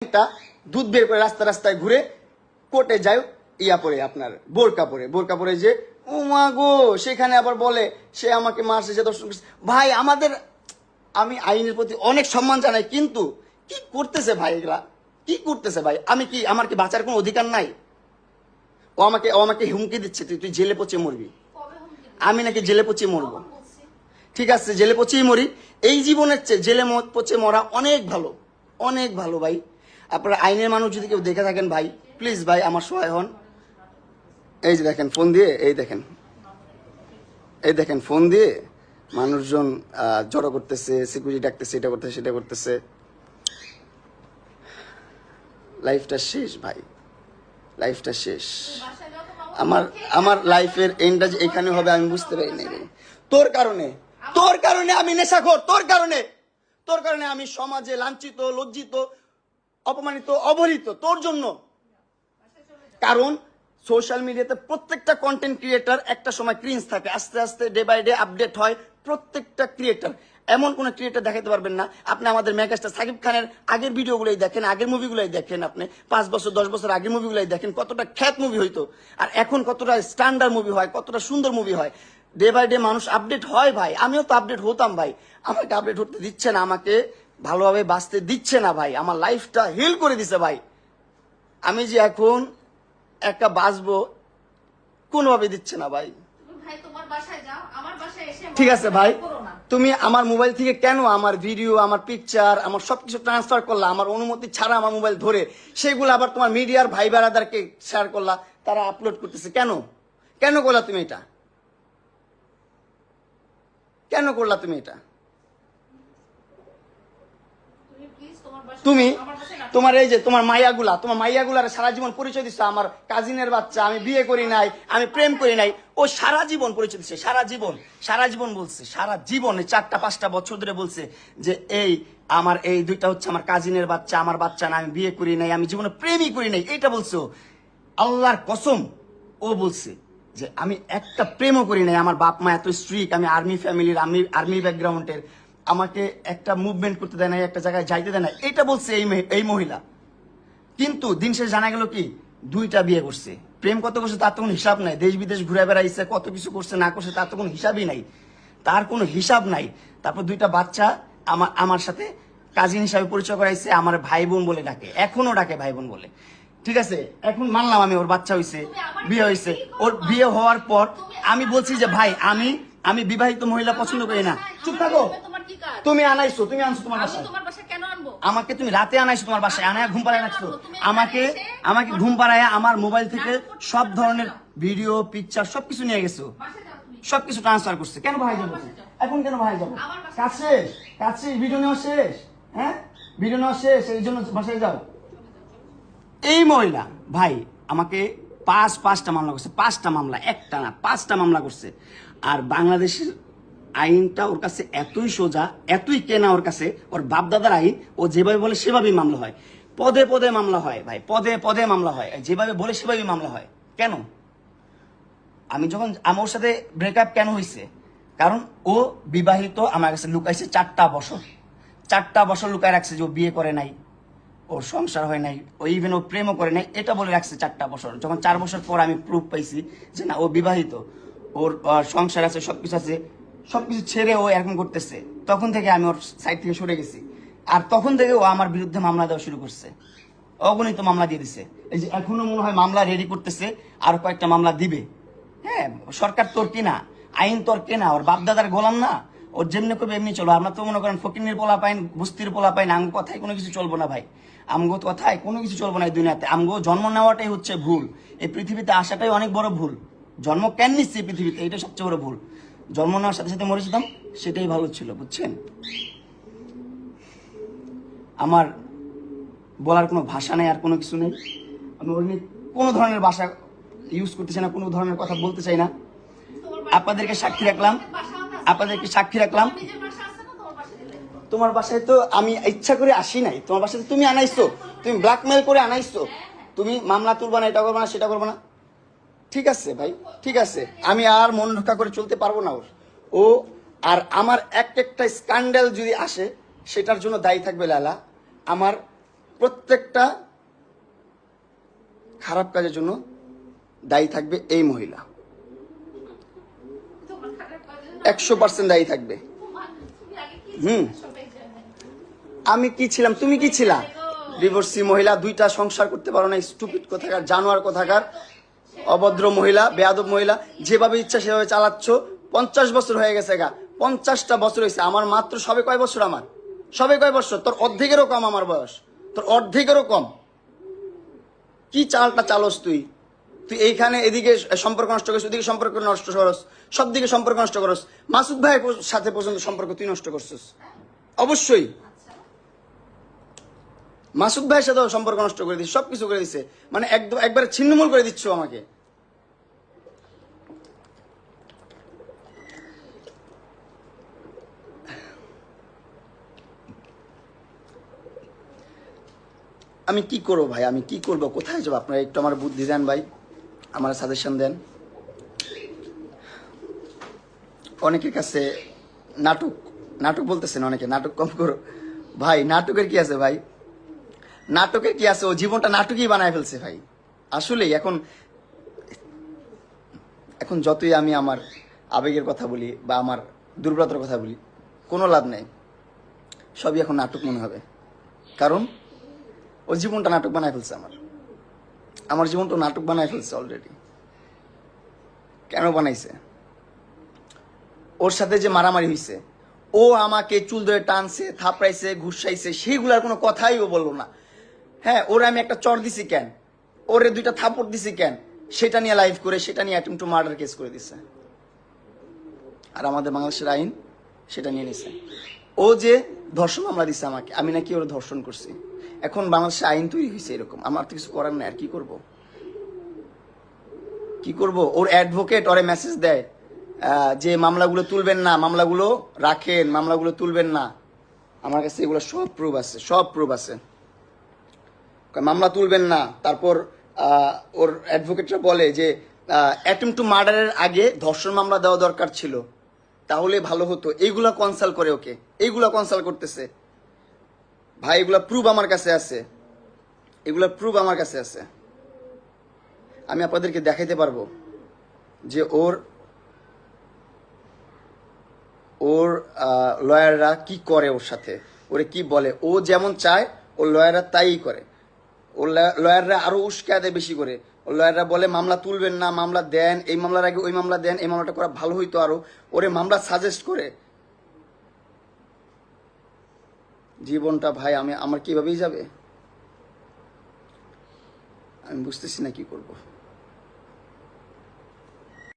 একটা দুধ বের করে রাস্তা রাস্তায় ঘুরে কোর্টে যায় ইয়া পরে আপনার বোরকা পরে যে ও মা গো সেখানে আবার বলে সে আমাকে মারছে সে দর্শন করছে। ভাই আমাদের আমি আইনের প্রতি অনেক সম্মান জানাই, কিন্তু কি করতেছে ভাই এগুলা, কি করতেছে ভাই? আমার কি বাঁচার কোনো অধিকার নাই? ও আমাকে হুমকি দিচ্ছে তুই জেলে পচে মরবি। আমি নাকি জেলে পচে মরবো? ঠিক আছে জেলে পচেই মরি, এই জীবনের চেয়ে জেলে পচে মরা অনেক ভালো, অনেক ভালো ভাই। আপনারা আইনের মানুষ যদি কেউ দেখে থাকেন ভাই প্লিজ ভাই আমার সহায় হন। এই যে দেখেন ফোন দিয়ে, এই দেখেন ফোন দিয়ে মানুষজন জড়ো করতেছে, সিকিউরিটি ডাকতেছে, এটা করতেছে সেটা করতেছে। লাইফটা শেষ ভাই, লাইফটা শেষ। আমার লাইফের এন্ডটা যে এখানে হবে আমি বুঝতে পারি নাই ভাই। তোর কারণে আমি নেশাখোর, তোর কারণে আমি সমাজে লাঞ্ছিত, লজ্জিত, অপমানিত, অবহেলিত তোর জন্য। কারণ সোশ্যাল মিডিয়াতে প্রত্যেকটা কন্টেন্ট ক্রিয়েটার একটা সময় ক্রিঞ্জ থাকে, আস্তে আস্তে ডে বাই ডে আপডেট হয় প্রত্যেকটা ক্রিয়েটার। এমন কোন ক্রিয়েটার দেখাতে পারবেন না আপনি আমাদের মেগাস্টার সাকিব খানের আগের ভিডিওগুলোই দেখেন, আগের মুভিগুলোই দেখেন, আপনি 5 বছর 10 বছর আগের মুভিগুলোই দেখেন, কতটা খ্যাত মুভি হইতো আর এখন কতটা স্ট্যান্ডার্ড মুভি হয়, কতটা সুন্দর মুভি হয়। ডে বাই ডে মানুষ আপডেট হয় ভাই, আমিও তো আপডেট হতাম ভাই। আমাকে আপডেট হতে দিচ্ছে না, আমাকে ভালোভাবে বাঁচতে দিচ্ছে না ভাই, আমার লাইফটা হিল করে দিছে ভাই। আমি যে এখন একটা বাঁচবো কোনোভাবে দিচ্ছে না ভাই। ঠিক আছে ভাই, তুমি আমার মোবাইল থেকে কেন আমার ভিডিও, আমার পিকচার, আমার সবকিছু ট্রান্সফার করলা আমার অনুমতি ছাড়া, আমার মোবাইল ধরে সেগুলো আবার তোমার মিডিয়ার ভাই বেড়াদারকে শেয়ার করলা, তারা আপলোড করতেছে কেন? কেন করলা তুমি এটা? কেন করলা তুমি এটা? তুমি তোমার এই যে তোমার মাইয়াগুলার সারা জীবন পরিচয় দিচ্ছে আমার কাজিনের বাচ্চা, আমি বিয়ে করি নাই, আমি প্রেম করি নাই। ও সারা জীবন পরিচয় দিচ্ছে, সারা জীবন বলছে, সারা জীবন 4-5টা বছর ধরে বলছে যে আমার এই দুইটা হচ্ছে আমার কাজিনের বাচ্চা, আমার বাচ্চা না, আমি বিয়ে করি নাই, আমি জীবনে প্রেমই করি নাই। এইটা বলছে আল্লাহর কসম। ও বলছে যে আমি একটা প্রেমও করি নাই, আমার বাপ মা এত স্ট্রিক্ট, আমি আর্মি ফ্যামিলির, আমি আর্মি ব্যাকগ্রাউন্ডের, আমাকে একটা মুভমেন্ট করতে দেয় না, একটা জায়গায় যাইতে দেয় না, এটা বলছে এই মহিলা। কিন্তু দিন শেষে জানা গেল কি 2টা বিয়ে করছে। প্রেম কত করছে তার তো কোনো হিসাব নাই, দেশ বিদেশ ঘুরে বেড়াইছে, কত কিছু করছে না করছে তার তো কোনো হিসাবই নাই, তার কোনো হিসাব নাই। তারপর 2টা বাচ্চা আমার সাথে কাজিন হিসাবে পরিচয় করাইছে, আমার ভাই বোন বলে ডাকে, এখনো ডাকে ভাই বোন বলে। ঠিক আছে এখন মানলাম আমি ওর বাচ্চা হয়েছে, বিয়ে হয়েছে, ওর বিয়ে হওয়ার পর আমি বলছি যে ভাই আমি বিবাহিত মহিলা পছন্দ করি না। চুপ থাকো, তুমি আনছো তোমার বাসায়, আমাকে তুমি রাতে আনাইছো তোমার বাসায়, আনায় ঘুম পাড়ায় রাখছো, আমাকে ঘুম পাড়ায় আমার মোবাইল থেকে সব ধরনের ভিডিও পিকচার সবকিছু নিয়ে গেছো, সবকিছু ট্রান্সফার করছে। কেন ভাই যাবো এখন, কেন ভাই যাবো? কাছে ভিডিও নেওয়া শেষ, হ্যাঁ ভিডিও নেওয়া শেষ, এই জন্য বাসায় যাও। এই মহিলা ভাই আমাকে 5টা মামলা করছে, 5টা মামলা, একটা না 5টা মামলা করছে। আর বাংলাদেশের আইনটা ওর কাছে এতই সোজা, এতই কেনা ওর কাছে, ওর বাপদাদার আইন, ও যেভাবে বলে সেভাবেই মামলা হয়, পদে পদে মামলা হয় ভাই, পদে পদে মামলা হয়, যেভাবে বলে সেভাবেই মামলা হয়। কেন? আমি যখন আমার সাথে ব্রেকআপ কেন হয়েছে, কারণ ও বিবাহিত, আমার কাছে লুকাইছে 4টা বছর লুকায় রাখছে যে ও বিয়ে করে নাই, ওর সংসার হয় নাই, ও ইভেন ও প্রেমও করে নাই, এটা বলে রাখছে 4টা বছর। যখন 4 বছর পর আমি প্রুফ পাইছি যে না ও বিবাহিত, ওর সংসার আছে, সবকিছু আছে, সবকিছু ছেড়ে ও এরকম করতেছে, তখন থেকে আমি ওর সাইড থেকে সরে গেছি। আর তখন থেকে ও আমার বিরুদ্ধে মামলা দেওয়া শুরু করছে, অগণিত মামলা দিয়ে দিছে। এই যে এখনো মনে হয় মামলা রেডি করতেছে, আর কয়েকটা মামলা দিবে। হ্যাঁ সরকার তোর কিনা, আইন তোর কেনা, ওর বাপদাদার গোলাম না, ওর যেমনি করবে এমনি চলবো। আমরা তো মনে করেন ফকিনের পোলা পাইন, বস্তির পোলা পাইন, আমগো কথায় কোনো কিছু চলবো না ভাই, আমগো কথায় কোনো কিছু চলবো না এই দুনিয়াতে। আমগো জন্ম নেওয়াটাই হচ্ছে ভুল, এই পৃথিবীতে আসাটাই অনেক বড় ভুল। জন্ম কেন নিচ্ছে পৃথিবীতে, এটা সবচেয়ে বড় ভুল। জন্ম নেওয়ার সাথে সাথে মরে যেতাম, সেটাই ভালো ছিল, বুঝছেন? আমার বলার কোনো ভাষা নেই, আর কোনো কিছু নেই। আমি ওর নিয়ে কোনো ধরনের ভাষা ইউজ করতে চাই না, কোনো ধরনের কথা বলতে চাই না। আপনাদেরকে সাক্ষী রাখলাম, তোমার বাসায় তো আমি ইচ্ছা করে আসি নাই, তোমার বাসায় তুমি আনাইছো, তুমি ব্ল্যাকমেল করে আনাইছো, তুমি মামলা তুলবা না, এটা করবা না, সেটা করবা না। ঠিক আছে ভাই, ঠিক আছে, আমি আর মন রক্ষা করে চলতে পারবো না ও আর আমার একটা স্ক্যান্ডাল যদি আসে সেটার জন্য দায়ী থাকবে লালা। আমার প্রত্যেকটা খারাপ কাজের জন্য দায়ী থাকবে এই মহিলা, 100% দায়ী থাকবে। আমি কি ছিলাম, তুমি কি ছিলা? ডিভোর্সি মহিলা, 2টা সংসার করতে পারো না, স্টুপিড কোথাকার, জানোয়ার কোথাকার, অভদ্র মহিলা, বেয়াদব মহিলা, যেভাবে ইচ্ছা সেভাবে চালাচ্ছ। 50 বছর হয়ে গেছে গা, 50টা বছর হয়েছে। আমার মাত্র সবে কয় বছর? আমার সবে কয় বছর? তোর অর্ধেকেরও কম আমার বয়স, তোর অর্ধেকেরও কম। কি চালটা চালস তুই? তুই এইখানে এদিকে সম্পর্ক নষ্ট করিস, ওদিকে সম্পর্ক নষ্ট করস, সব দিকে সম্পর্ক নষ্ট করস। মাসুদ ভাইয়ের সাথে পর্যন্ত সম্পর্ক তুই নষ্ট করছিস। অবশ্যই মাসুদ ভাইয়ের সাথে সম্পর্ক নষ্ট করে দিচ্ছে, সবকিছু করে দিচ্ছে, মানে একদম একবারে ছিন্নমূল করে দিচ্ছ আমাকে। আমি কি করবো ভাই, আমি কি করবো, কোথায় যাবো? আপনারা একটু আমার বুদ্ধি দেন ভাই, আমার সাজেশন দেন। অনেকের কাছে নাটক নাটক বলতেছেন অনেকে, নাটক কম করো ভাই। নাটকের কি আছে ভাই? নাটকের কি আছে? ও জীবনটা নাটকই বানায় ফেলছে ভাই। আসলেই এখন এখন যতই আমি আমার আবেগের কথা বলি বা আমার দুর্বলতার কথা বলি, কোনো লাভ নেই। সবই এখন নাটক মনে হবে, কারণ ও জীবনটা নাটক বানায় ফেলছে। আমার জীবনটা নাটক বানায় ফেলছে অলরেডি। কেন বানাইছে? ওর সাথে যে মারামারি হয়েছে, ও আমাকে চুল ধরে টানছে, থাপড়াইছে, ঘুষাইছে, সেইগুলার কোনো কথাই ও বললো না। হ্যাঁ, ওরে আমি একটা চর দিছি কেন, ওরে 2টা থাপড় দিছি কেন, সেটা নিয়ে লাইভ করে, সেটা নিয়ে অ্যাটেম্প টু মার্ডার কেস করে দিছে। আর আমাদের বাংলাদেশের আইন সেটা নিয়ে নিছে। ও যে ধর্ষণ মামলা দিছে আমাকে, আমি নাকি ওর ধর্ষণ করছি। এখন বাংলাদেশে আইন তৈরি হয়েছে এরকম, আমার তো কিছু করার নাই। আর কি করব, কি করব? ওর অ্যাডভোকেট ওরে মেসেজ দেয় যে মামলাগুলো তুলবেন না, মামলাগুলো রাখেন, মামলাগুলো তুলবেন না। আমার কাছে এগুলো সব প্রুফ আছে, সব প্রুফ আছে। মামলা তুলবেন না। তারপর ওর অ্যাডভোকেটরা বলে যে অ্যাটেম্প টু মার্ডারের আগে ধর্ষণ মামলা দেওয়া দরকার ছিল, তাহলে ভালো হতো। এইগুলা কনসাল্ট করে ওকে, এইগুলা কনসাল্ট করতেছে ভাই। এগুলা প্রুফ আমার কাছে আছে, এগুলা প্রুফ আমার কাছে আছে। আমি আপনাদেরকে দেখাইতে পারবো যে ওর ওর লয়াররা কি করে, ওর সাথে ওরে কি বলে। ও যেমন চায় ওর লয়াররা তাই করে। ওর লয়াররা আরো উস্কায় দেয় বেশি করে। ওর লয়াররা বলে মামলা তুলবেন না, মামলা দেন, এই মামলার আগে ওই মামলা দেন, এই মামলাটা করা ভালো হইতো আরো। ওরে মামলা সাজেস্ট করে। জীবনটা ভাই আমার কিভাবেই যাবে, আমি বুঝতেছি না কি করব।